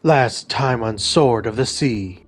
Last time on Sword of the Sea.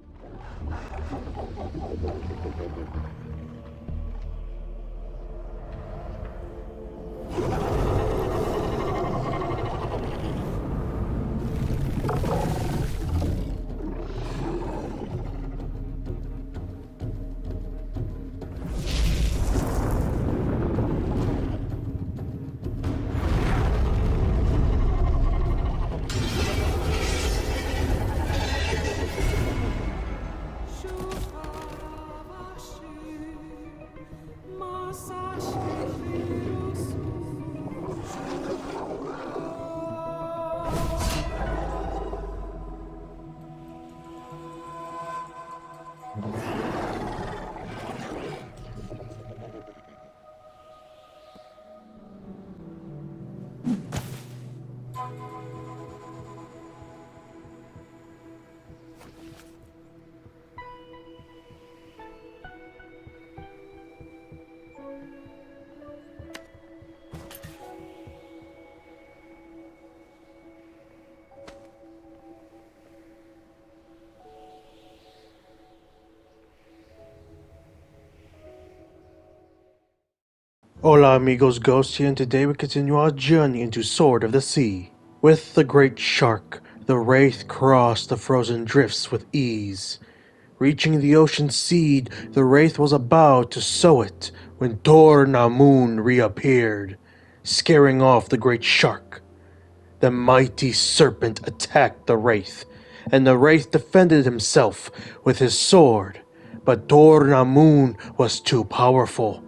Hola amigos, Ghost here, and today we continue our journey into Sword of the Sea. With the great shark, the Wraith crossed the frozen drifts with ease. Reaching the ocean seed, the Wraith was about to sow it when Tar Namun reappeared, scaring off the great shark. The mighty serpent attacked the Wraith, and the Wraith defended himself with his sword, but Tar Namun was too powerful.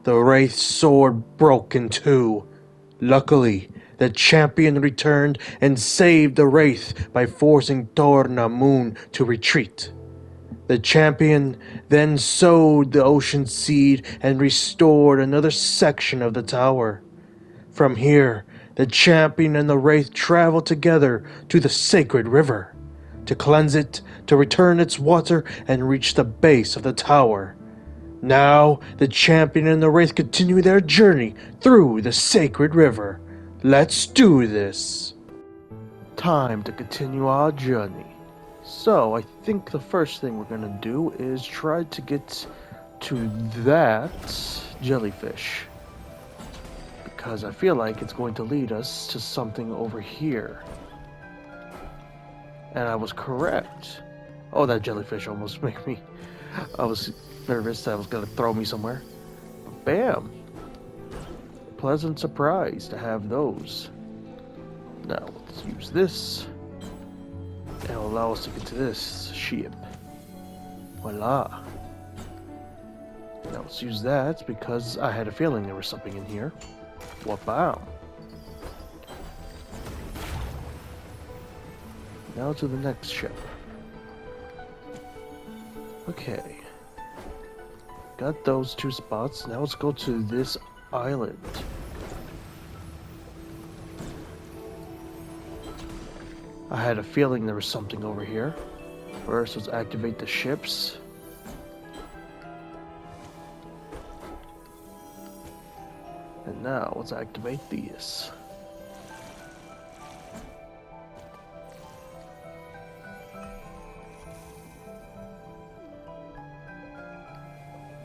The Wraith's sword broke in two. Luckily, the champion returned and saved the Wraith by forcing Tar Namun to retreat. The champion then sowed the ocean seed and restored another section of the tower. From here, the champion and the Wraith traveled together to the sacred river, to cleanse it, to return its water, and reach the base of the tower. Now, the champion and the Wraith continue their journey through the sacred river. Let's do this! Time to continue our journey. So, I think the first thing we're gonna do is try to get to that jellyfish. Because I feel like it's going to lead us to something over here. And I was correct. Oh, that jellyfish almost made me... I was nervous that it was going to throw me somewhere. Bam! Pleasant surprise to have those. Now, let's use this. It'll allow us to get to this ship. Voila. Now, let's use that because I had a feeling there was something in here. Wow. Now to the next ship. Okay. Got those two spots. Now let's go to this island. I had a feeling there was something over here. First, let's activate the ships. And now, let's activate these.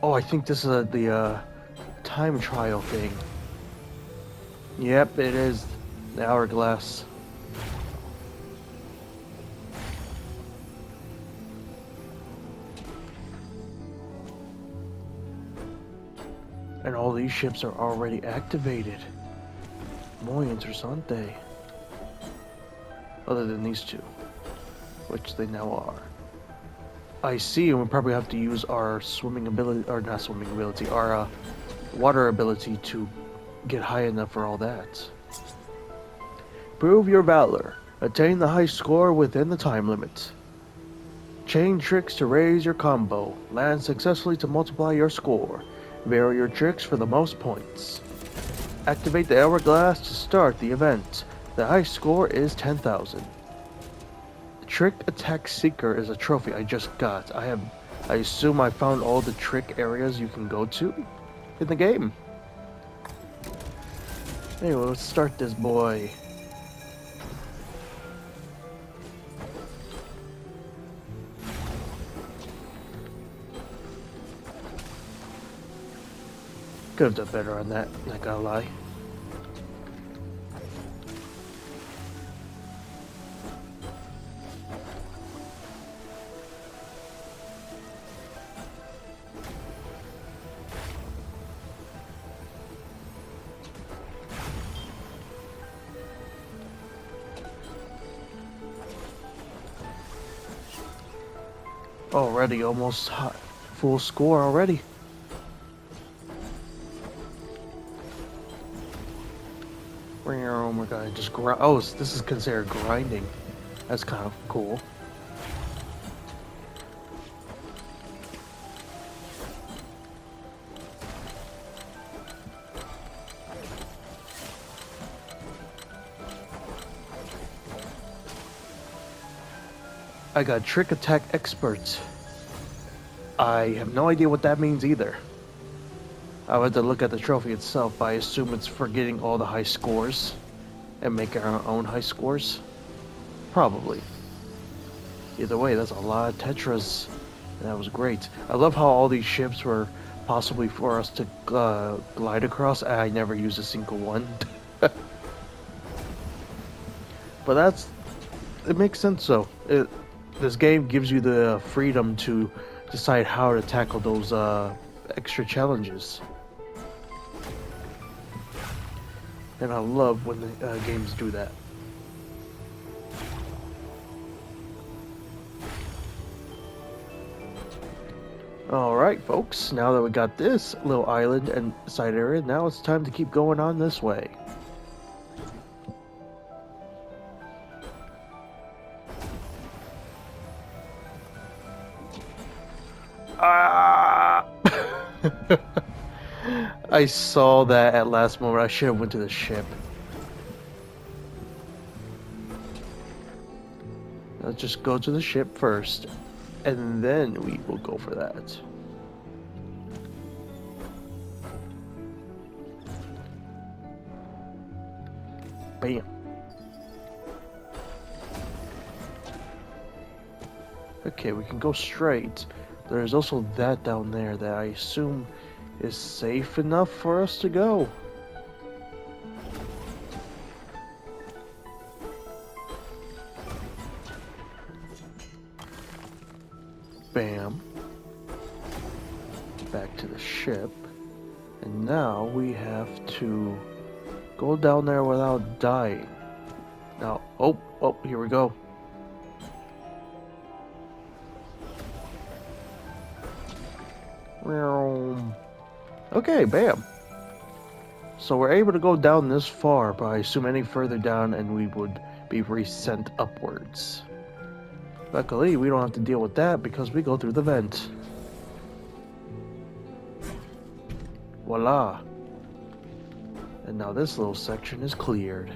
Oh, I think this is the time trial thing. Yep, it is. The hourglass. And all these ships are already activated. Muy interesante. Other than these two, which they now are. I see, and we probably have to use our swimming ability, or not swimming ability, our water ability to get high enough for all that. Prove your valor. Attain the high score within the time limit. Chain tricks to raise your combo. Land successfully to multiply your score. Vary your tricks for the most points. Activate the hourglass to start the event. The high score is 10,000. Trick Attack Seeker is a trophy I just got. I assume I found all the trick areas you can go to in the game. Anyway, let's start this boy. Could have done better on that, not gonna lie. Already almost hot. Full score already. Oh my god, just grind. Oh, this is considered grinding. That's kind of cool. I got Trick Attack Expert. I have no idea what that means either. I would have to look at the trophy itself, but I assume it's for getting all the high scores and making our own high scores. Probably. Either way, that's a lot of Tetras. And that was great. I love how all these ships were possibly for us to glide across. I never used a single one. But it makes sense though. This game gives you the freedom to decide how to tackle those extra challenges. And I love when the games do that. Alright folks, now that we got this little island and side area, now it's time to keep going on this way. Ah! I saw that at last moment. I should have went to the ship. Let's just go to the ship first, and then we will go for that. Bam. Okay, we can go straight. There's also that down there that I assume is safe enough for us to go. Bam. Back to the ship. And now we have to go down there without dying. Now, oh, here we go. Okay, bam. So we're able to go down this far, but I assume any further down and we would be resent upwards. Luckily, we don't have to deal with that because we go through the vent. Voila. And now this little section is cleared.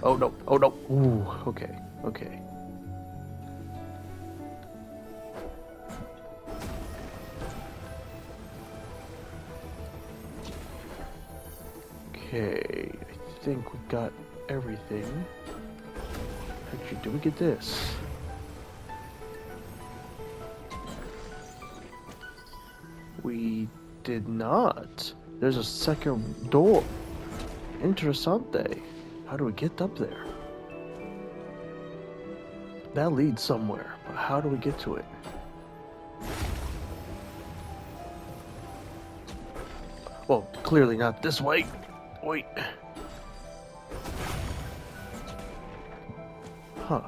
Oh no, oh no. Ooh, okay, okay. Okay, I think we got everything. Actually, do we get this? We did not. There's a second door. Interessante. How do we get up there? That leads somewhere, but how do we get to it? Well, clearly not this way. Wait. Huh.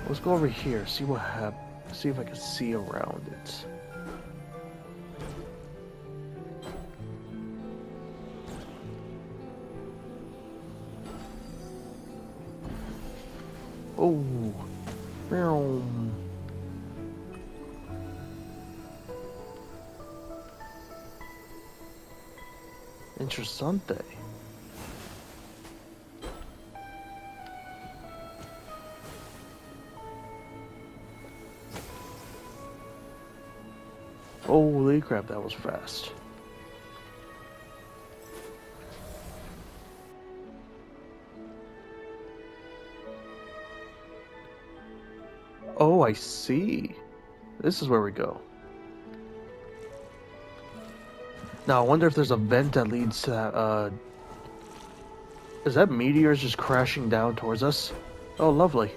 Let's go over here, see what happens. See if I can see around it. Oh. Interessante. Holy crap, that was fast. Oh, I see. This is where we go. Now, I wonder if there's a vent that leads to that, is that meteors just crashing down towards us? Oh, lovely.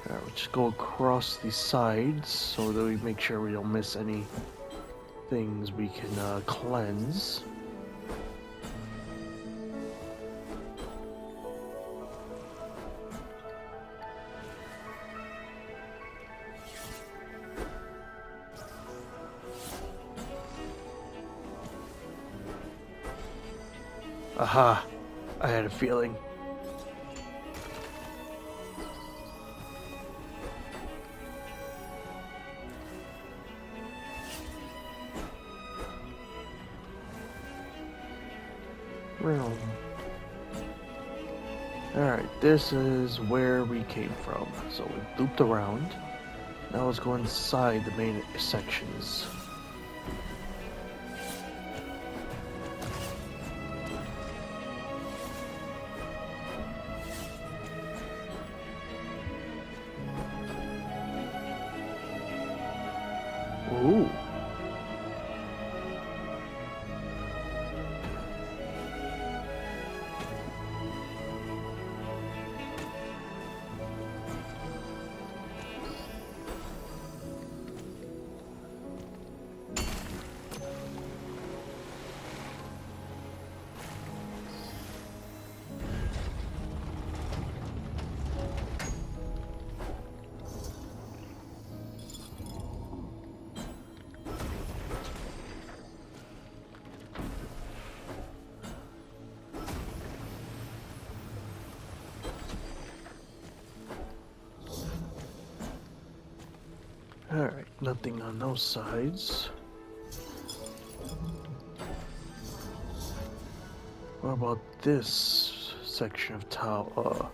Alright, we'll just go across the sides so that we make sure we don't miss any things we can cleanse. Aha! I had a feeling. Alright, this is where we came from. So we looped around. Now let's go inside the main sections. Ooh. Alright, nothing on those sides. What about this section of tower?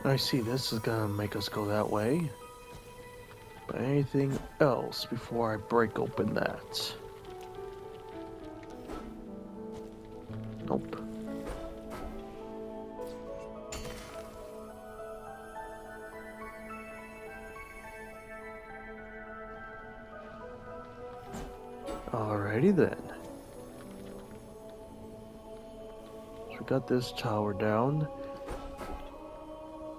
I see, this is gonna make us go that way. But anything else before I break open that? Nope. Alrighty then. So we got this tower down.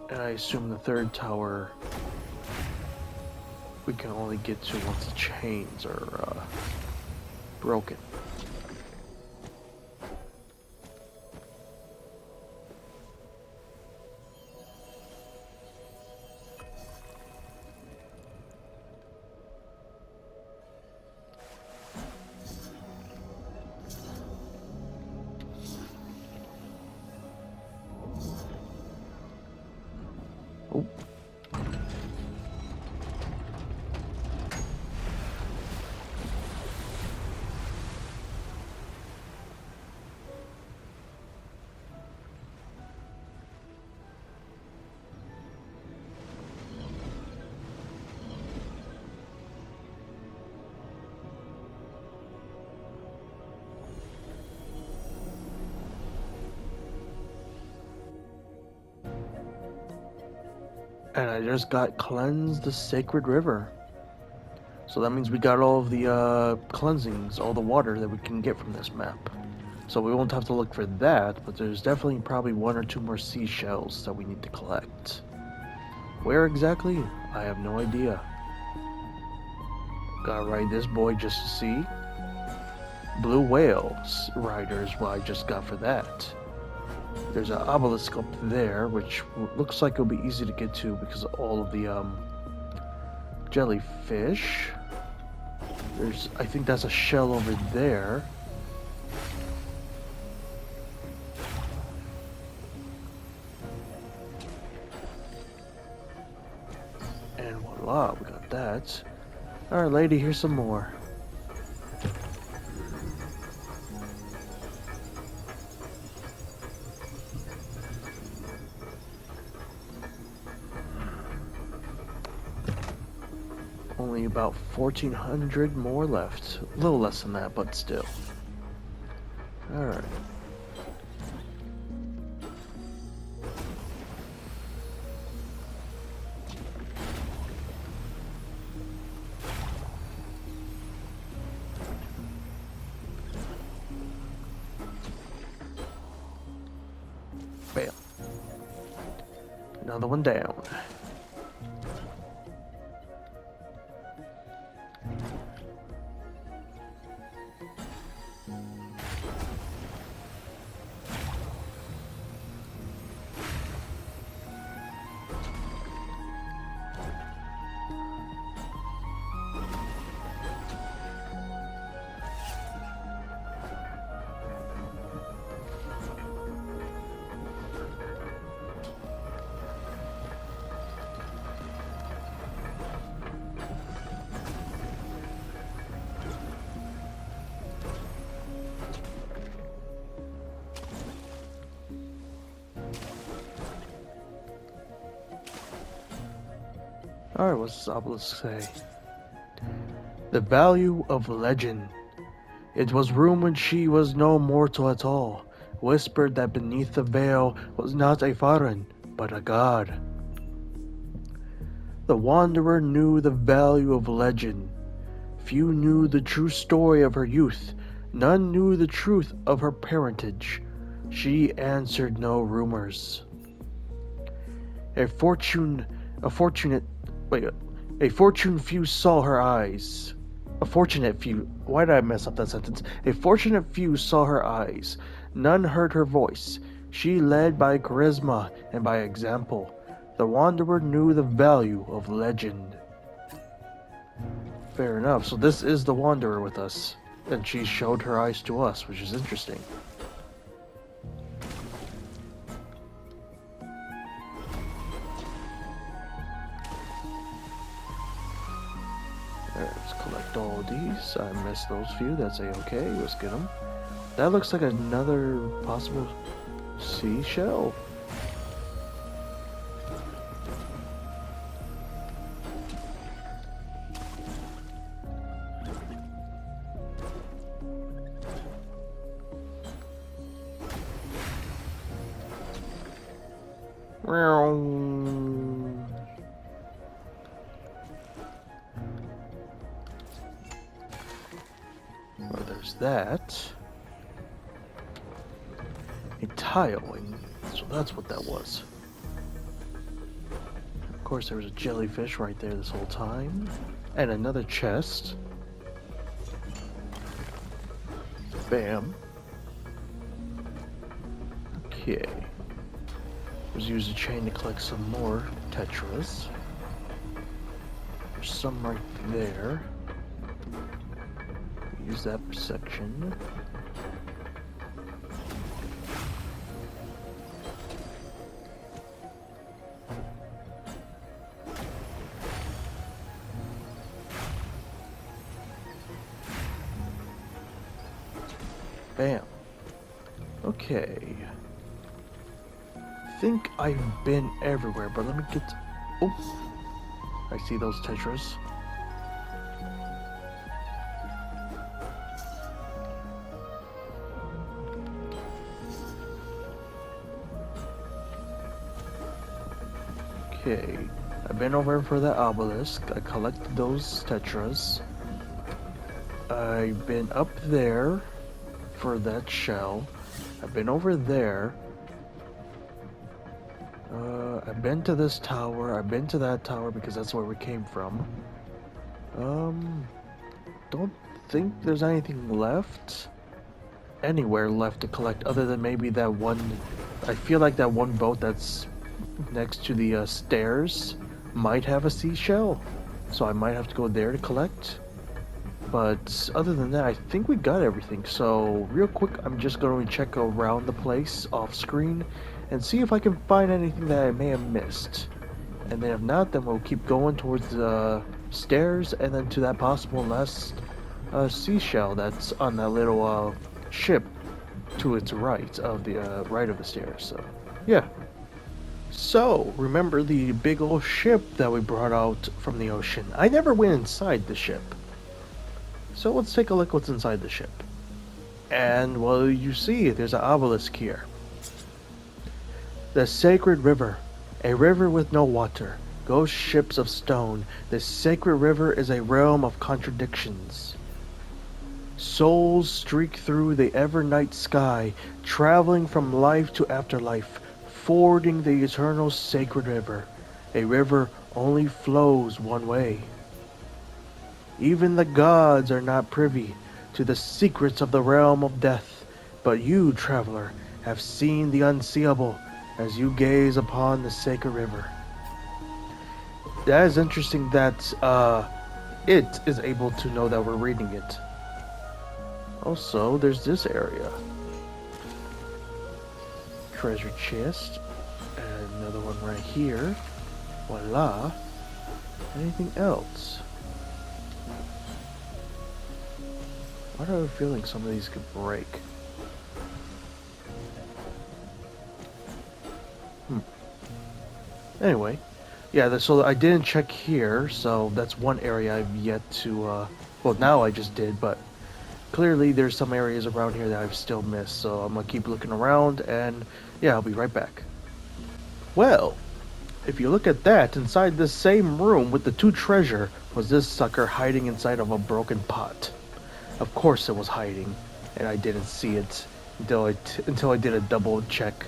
And I assume the third tower we can only get to once the chains are broken. Oh. And I just got cleansed the sacred river. So that means we got all of the cleansings, all the water that we can get from this map. So we won't have to look for that, but there's definitely probably one or two more seashells that we need to collect. Where exactly? I have no idea. Gotta ride this boy just to see. Blue whale rider is what I just got for that. There's an obelisk up there, which looks like it'll be easy to get to because of all of the jellyfish. I think that's a shell over there. And voila, we got that. Alright, lady, here's some more. Only about 1,400 more left. A little less than that, but still. Alright. Bam. Another one down. Alright, what's this obelisk say? The value of legend. It was rumored she was no mortal at all, whispered that beneath the veil was not a Faran, but a god. The wanderer knew the value of legend. Few knew the true story of her youth, none knew the truth of her parentage. She answered no rumors. A fortune few saw her eyes. Why did I mess up that sentence? A fortunate few saw her eyes. None heard her voice. She led by charisma and by example. The wanderer knew the value of legend. Fair enough. So this is the wanderer with us. And she showed her eyes to us, which is interesting. Let's collect all of these. I missed those few. That's a-okay. Let's get them. That looks like another possible seashell. Well, there's that. A tile, and so that's what that was. Of course, there was a jellyfish right there this whole time. And another chest. Bam. Okay. Let's use a chain to collect some more tetras. There's some right there. Use that for section. Bam. Okay. I think I've been everywhere, but let me get... Oh! I see those tetras. Okay. I've been over for the obelisk. I collected those tetras. I've been up there for that shell. I've been over there. I've been to this tower. I've been to that tower because that's where we came from. Don't think there's anything left. Anywhere left to collect other than maybe that one. I feel like that one boat that's next to the stairs might have a seashell. So I might have to go there to collect. But other than that, I think we got everything. So real quick, I'm just going to check around the place off screen and see if I can find anything that I may have missed. And then if not, then we'll keep going towards the stairs and then to that possible last seashell that's on that little ship to its right of the stairs. So yeah. So, remember the big old ship that we brought out from the ocean? I never went inside the ship. So let's take a look what's inside the ship. And, well, you see, there's an obelisk here. The sacred river. A river with no water. Ghost ships of stone. The sacred river is a realm of contradictions. Souls streak through the ever-night sky, traveling from life to afterlife, fording the eternal sacred river. A river only flows one way. Even the gods are not privy to the secrets of the realm of death, but you, traveler, have seen the unseeable as you gaze upon the sacred river. That is interesting that it is able to know that we're reading it. Also, there's this area. Treasure chest. And another one right here. Voila. Anything else? Why do I have a feeling some of these could break? Anyway. Yeah, so I didn't check here, so that's one area I've yet to, well, now I just did, but clearly there's some areas around here that I've still missed, so I'm gonna keep looking around, and yeah, I'll be right back. Well, if you look at that, inside this same room with the two treasure was this sucker hiding inside of a broken pot. Of course it was hiding, and I didn't see it until I did a double check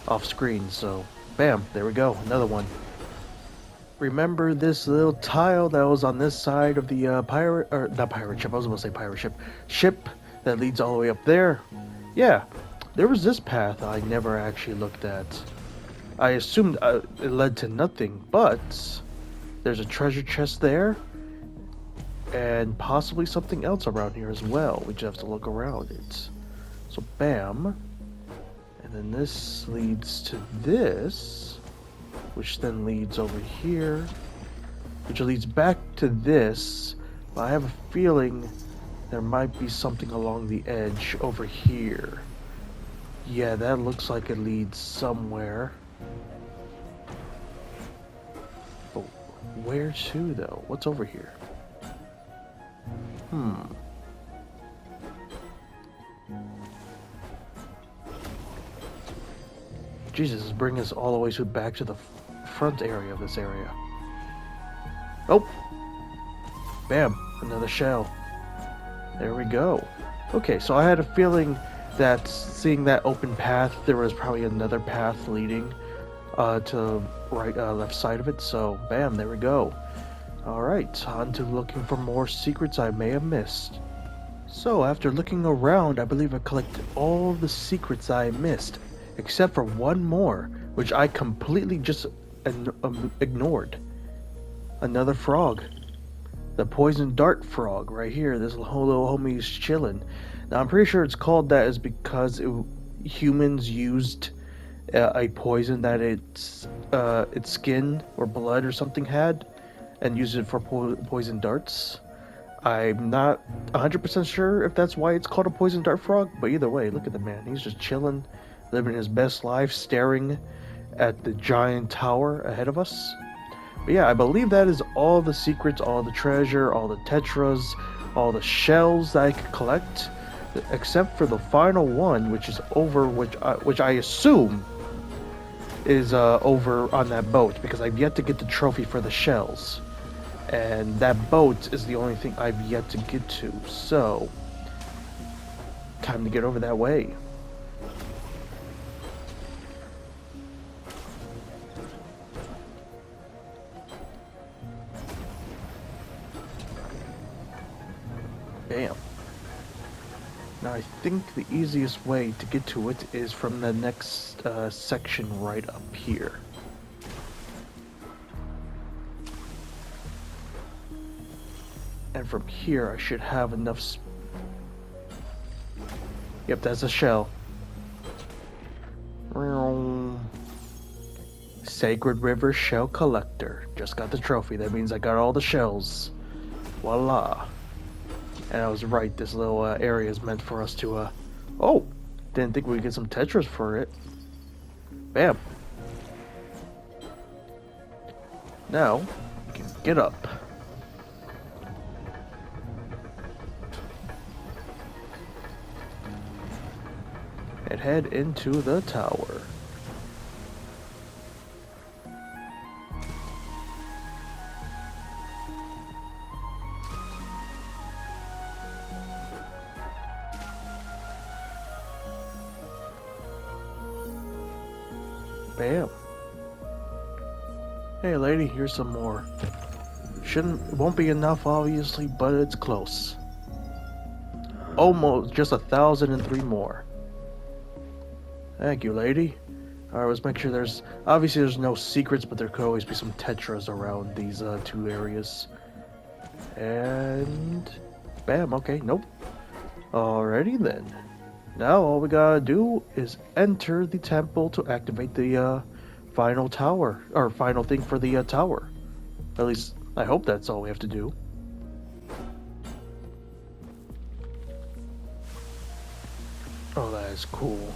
off screen, so bam, there we go, another one. Remember this little tile that was on this side of the not pirate ship, I was going to say pirate ship that leads all the way up there? Yeah, there was this path I never actually looked at. I assumed it led to nothing, but there's a treasure chest there, and possibly something else around here as well. We just have to look around it. So bam, and then this leads to this, which then leads over here, which leads back to this, but I have a feeling there might be something along the edge over here. Yeah, that looks like it leads somewhere. But where to, though? What's over here? Jesus is bringing us all the way back to the front area of this area. Oh! Bam! Another shell. There we go. Okay, so I had a feeling that seeing that open path, there was probably another path leading to left side of it, so bam, there we go. Alright, on to looking for more secrets I may have missed. So, after looking around, I believe I collected all the secrets I missed, except for one more, which I completely just ignored. Another frog. The poison dart frog right here. This little homie's chilling. Now I'm pretty sure it's called that is because humans used a poison that its skin or blood or something had, and used it for poison darts. I'm not 100% sure if that's why it's called a poison dart frog, but either way, look at the man. He's just chilling, living his best life, staring at the giant tower ahead of us. But yeah, I believe that is all the secrets, all the treasure, all the tetras, all the shells that I could collect, except for the final one, which is over, which I assume is over on that boat, because I've yet to get the trophy for the shells, and that boat is the only thing I've yet to get to. So time to get over that way. Bam. Now I think the easiest way to get to it is from the next section right up here. And from here I should have enough Yep, that's a shell. Sacred River Shell Collector. Just got the trophy. That means I got all the shells. Voila. And I was right, this little area is meant for us to, oh! Didn't think we'd get some tetras for it. Bam. Now, we can get up. And head into the tower. Bam. Hey lady, here's some more. Won't be enough obviously, but it's close. Almost just 1,003 more. Thank you, lady. Alright, let's make sure obviously there's no secrets, but there could always be some tetras around these two areas. And bam, okay, nope. Alrighty then. Now all we gotta do is enter the temple to activate the final tower, or final thing for the tower. At least, I hope that's all we have to do. Oh, that is cool.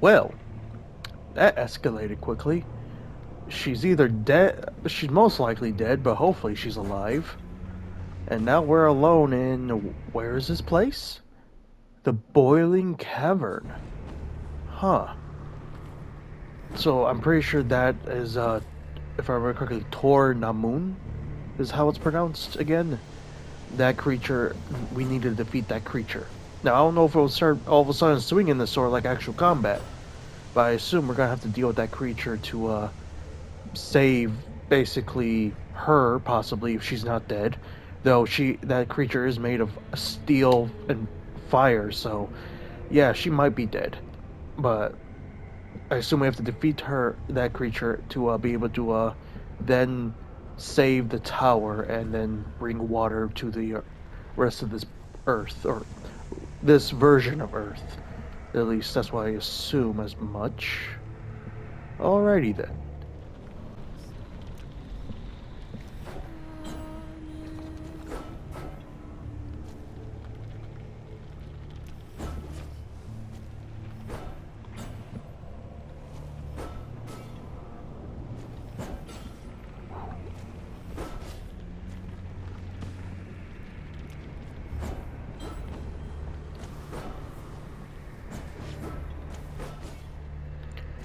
Well, that escalated quickly. She's either dead, she's most likely dead, but hopefully she's alive. And now we're alone in, where is this place? The Boiling Cavern. Huh. So I'm pretty sure that is, if I remember correctly, Tar Namun is how it's pronounced again. That creature, we need to defeat that creature. Now, I don't know if it will start all of a sudden swinging the sword like actual combat, but I assume we're gonna have to deal with that creature to save basically her, possibly if she's not dead. Though that creature is made of steel and fire, so yeah, she might be dead. But I assume we have to defeat that creature to be able to then save the tower and then bring water to the rest of this Earth, or this version of Earth. At least that's what I assume as much. Alrighty then.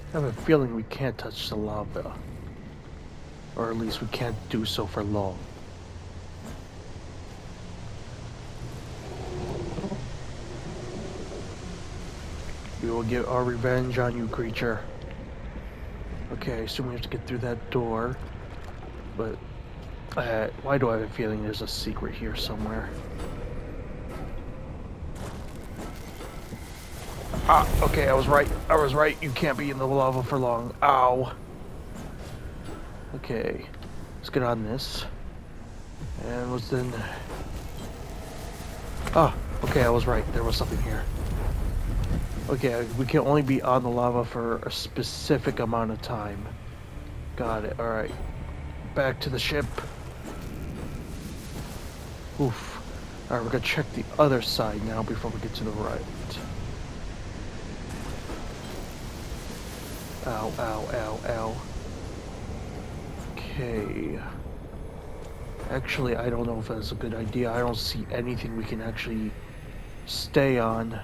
I have a feeling we can't touch the lava. Or at least we can't do so for long. We will get our revenge on you, creature. Okay, I assume we have to get through that door. But why do I have a feeling there's a secret here somewhere? Ah, okay, I was right. I was right. You can't be in the lava for long. Ow. Okay, let's get on this. And what's then? Ah, okay, I was right. There was something here. Okay, we can only be on the lava for a specific amount of time. Got it. All right, back to the ship. Oof. All right, we're gonna check the other side now before we get to the right. Ow, ow, ow, ow. Okay. Actually, I don't know if that's a good idea. I don't see anything we can actually stay on.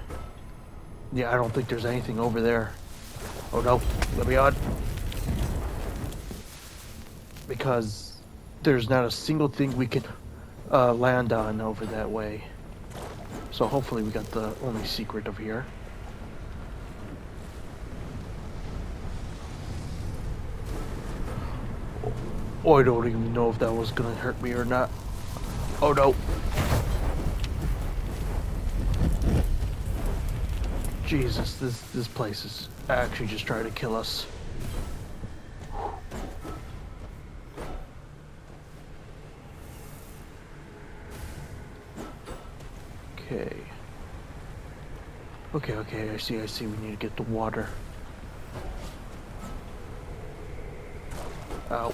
Yeah, I don't think there's anything over there. Oh no, let me on. Because there's not a single thing we can land on over that way. So hopefully we got the only secret over here. Oh, I don't even know if that was gonna hurt me or not. Oh no. Jesus, this place is actually just trying to kill us. Okay. Okay, I see. We need to get the water. Ow.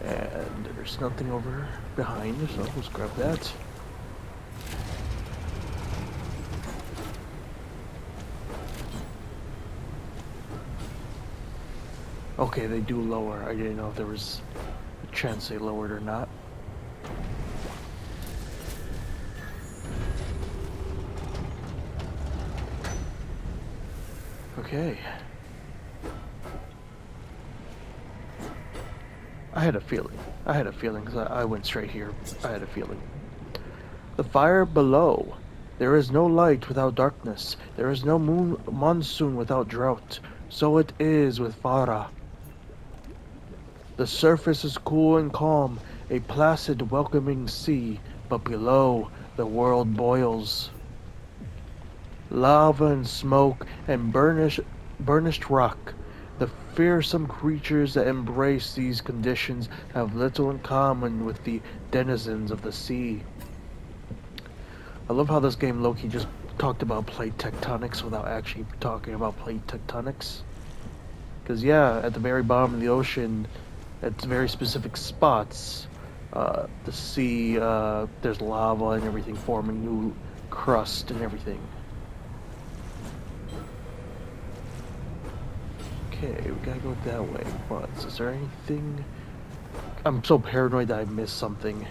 And there's nothing over behind, so let's grab that. Okay, they do lower. I didn't know if there was a chance they lowered or not. Okay. I had a feeling because I went straight here. I had a feeling. The fire below. There is no light without darkness. There is no monsoon without drought. So it is with Farah. The surface is cool and calm, a placid, welcoming sea, but below, the world boils. Lava and smoke and burnished rock. The fearsome creatures that embrace these conditions have little in common with the denizens of the sea. I love how this game Loki just talked about plate tectonics without actually talking about plate tectonics. Because yeah, at the very bottom of the ocean, at very specific spots, the sea, there's lava and everything forming new crust and everything. Okay, we gotta go that way. But is there anything? I'm so paranoid that I missed something.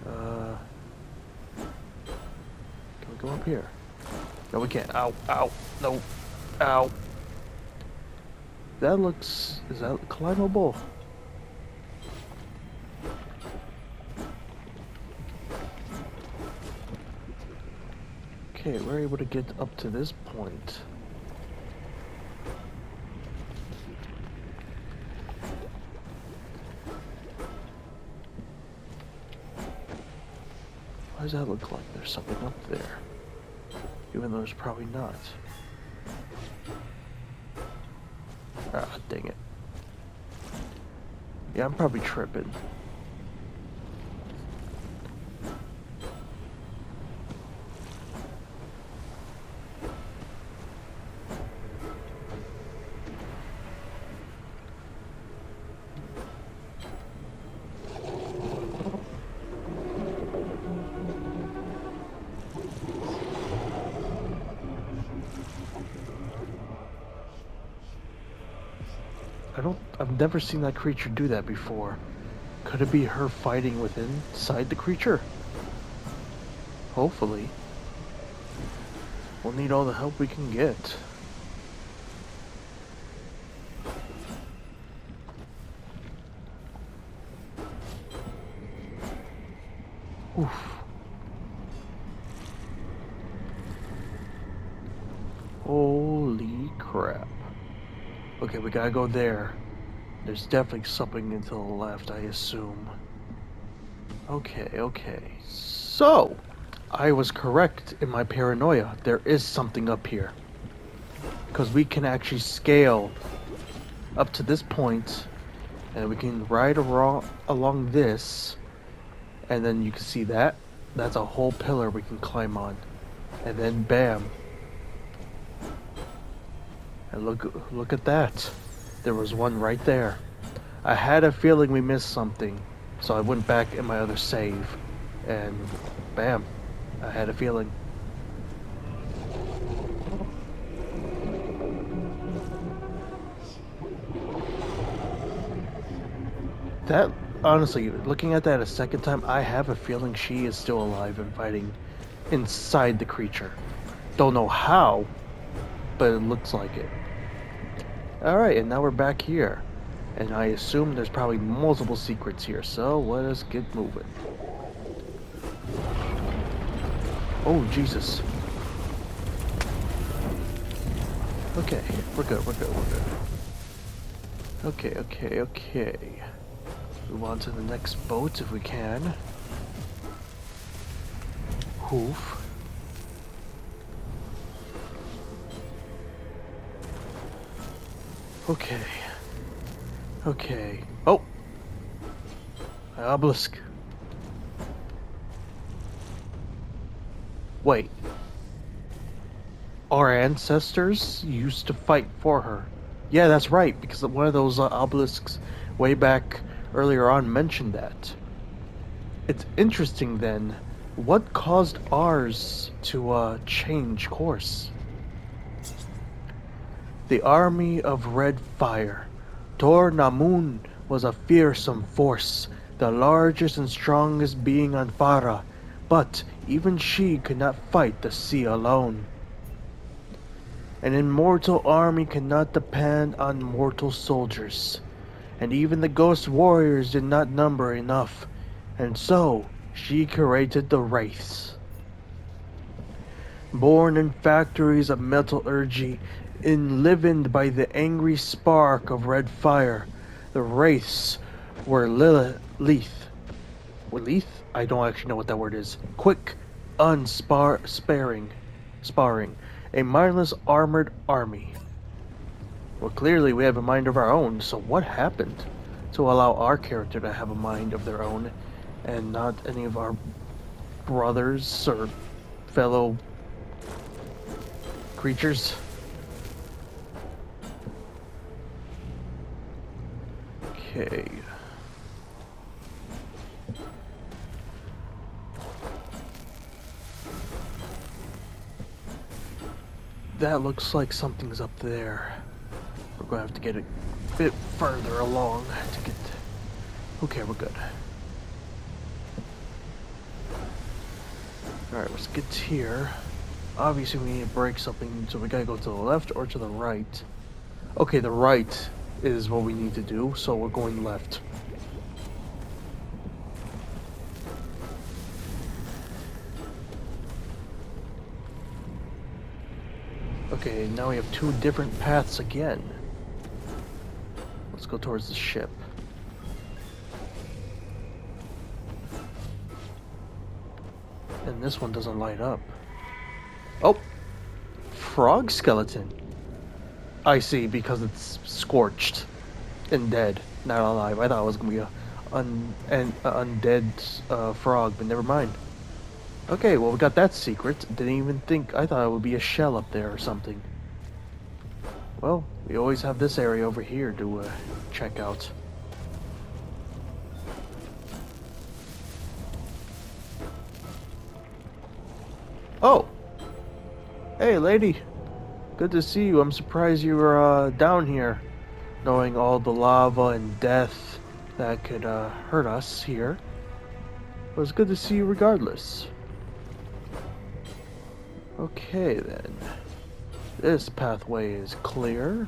Can we go up here? No, we can't. Ow, no, ow. Is that climbable? Okay, we're able to get up to this point. Why does that look like there's something up there? Even though there's probably not. Ah, dang it. Yeah, I'm probably tripping. I've never seen that creature do that before. Could it be her fighting inside the creature? Hopefully. We'll need all the help we can get. Oof. Holy crap. Okay, we gotta go there. There's definitely something to the left, I assume. Okay. So, I was correct in my paranoia. There is something up here. Because we can actually scale up to this point, and we can ride along this, and then you can see that. That's a whole pillar we can climb on. And then bam. And look at that. There was one right there. I had a feeling we missed something, so I went back in my other save, and bam, I had a feeling. That honestly, looking at that a second time, I have a feeling she is still alive and fighting inside the creature. Don't know how, but it looks like it. Alright, and now we're back here. And I assume there's probably multiple secrets here, so let us get moving. Oh, Jesus. Okay, we're good. Okay. Move on to the next boat if we can. Hoof. Okay. Oh! Obelisk. Wait. Our ancestors used to fight for her. Yeah, that's right, because one of those obelisks way back earlier on mentioned that. It's interesting then, what caused ours to change course? The army of red fire. Tar Namun was a fearsome force, the largest and strongest being on Farah, but even she could not fight the sea alone. An immortal army cannot depend on mortal soldiers, and even the ghost warriors did not number enough, and so she created the Wraiths. Born in factories of metallurgy, enlivened by the angry spark of red fire, the Wraiths were lethal. I don't actually know what that word is. Quick, sparring, a mindless armored army. Well, clearly we have a mind of our own, so what happened to allow our character to have a mind of their own and not any of our brothers or fellow creatures? Okay. That looks like something's up there. We're gonna have to get a bit further along to get... Okay, we're good. Alright, let's get here. Obviously we need to break something, so we gotta go to the left or to the right. Okay, the right is what we need to do, so we're going left. Okay, now we have two different paths again. Let's go towards the ship. And this one doesn't light up. Oh! Frog skeleton. I see, because it's scorched and dead, not alive. I thought it was gonna be an undead frog, but never mind. Okay, well we got that secret. Didn't even think, I thought it would be a shell up there or something. Well, we always have this area over here to check out. Oh! Hey lady! Good to see you. I'm surprised you were down here, knowing all the lava and death that could hurt us here. But it's good to see you regardless. Okay then. This pathway is clear.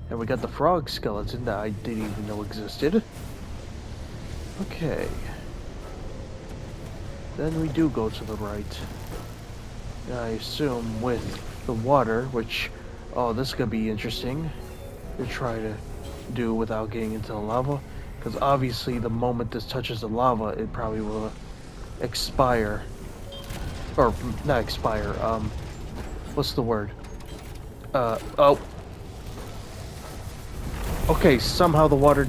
And we got the frog skeleton that I didn't even know existed. Okay. Then we do go to the right. And I assume with the water, which... Oh, this is gonna be interesting to try to do without getting into the lava. Because obviously the moment this touches the lava, it probably will expire. Or, not expire, what's the word? Oh. Okay, somehow the water,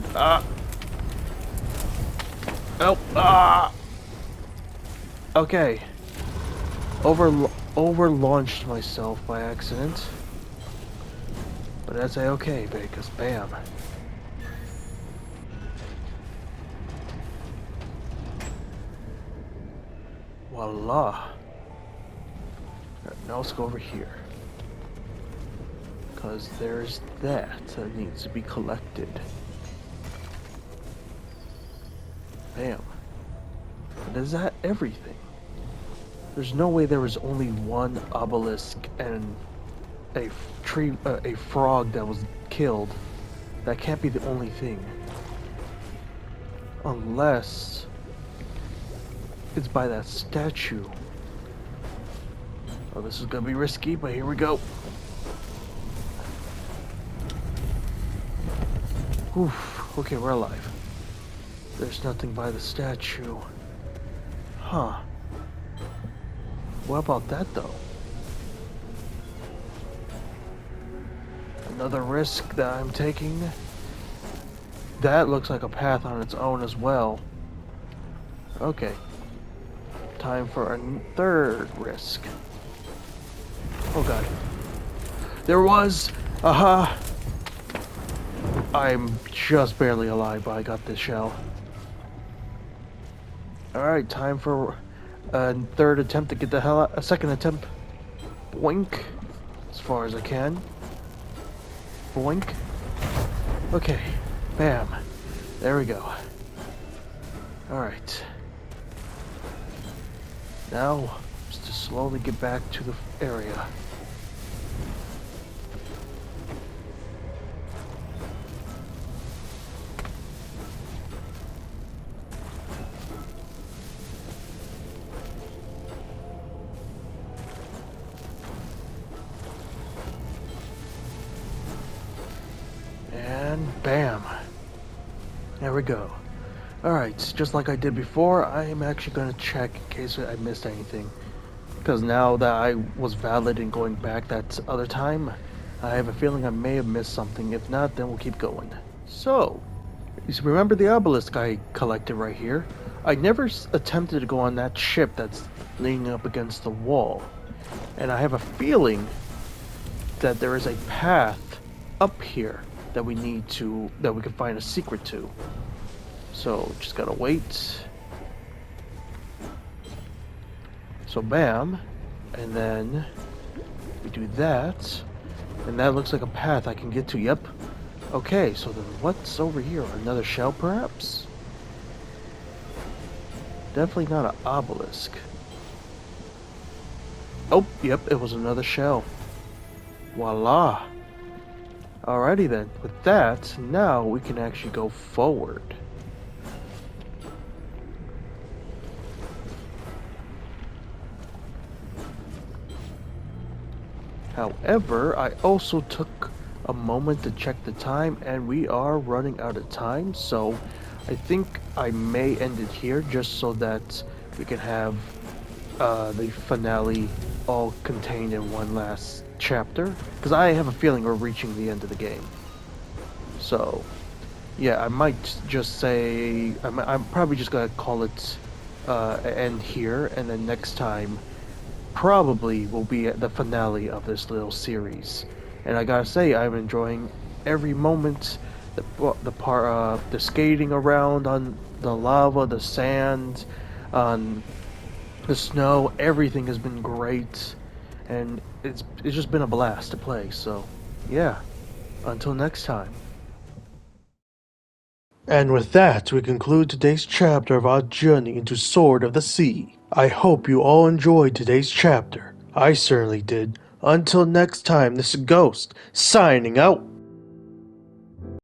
Okay. Over-launched myself by accident. But that's okay, because bam. Voila. Alright, now let's go over here. Because there's that needs to be collected. Bam. And is that everything? There's no way there was only one obelisk and a frog that was killed. That can't be the only thing. Unless it's by that statue. Oh, this is gonna be risky, but here we go. Oof. Okay, we're alive. There's nothing by the statue. Huh. What about that, though? Another risk that I'm taking. That looks like a path on its own as well. Okay. Time for a third risk. Oh god. There was! Aha! I'm just barely alive, but I got this shell. Alright, time for a third attempt to get the hell out. A second attempt. Boink. As far as I can. Boink. Okay. Bam. There we go. Alright. Now, just to slowly get back to the area. And bam. There we go. Alright, just like I did before, I am actually going to check in case I missed anything. Because now that I was valid in going back that other time, I have a feeling I may have missed something. If not, then we'll keep going. So, you remember the obelisk I collected right here? I never attempted to go on that ship that's leaning up against the wall. And I have a feeling that there is a path up here that we can find a secret to. So, just gotta wait. So, bam. And then we do that. And that looks like a path I can get to. Yep. Okay, so then what's over here? Another shell, perhaps? Definitely not an obelisk. Oh, yep, it was another shell. Voila. Alrighty then. With that, now we can actually go forward. However, I also took a moment to check the time, and we are running out of time, so I think I may end it here just so that we can have the finale all contained in one last chapter, because I have a feeling we're reaching the end of the game. So, yeah, I might just say, I'm probably just gonna call it end here, and then next time probably will be the finale of this little series. And I gotta say, I'm enjoying every moment. The skating around on the lava, the sand, on the snow. Everything has been great, and it's just been a blast to play. So, yeah. Until next time. And with that, we conclude today's chapter of our journey into Sword of the Sea. I hope you all enjoyed today's chapter. I certainly did. Until next time, this is Ghost, signing out.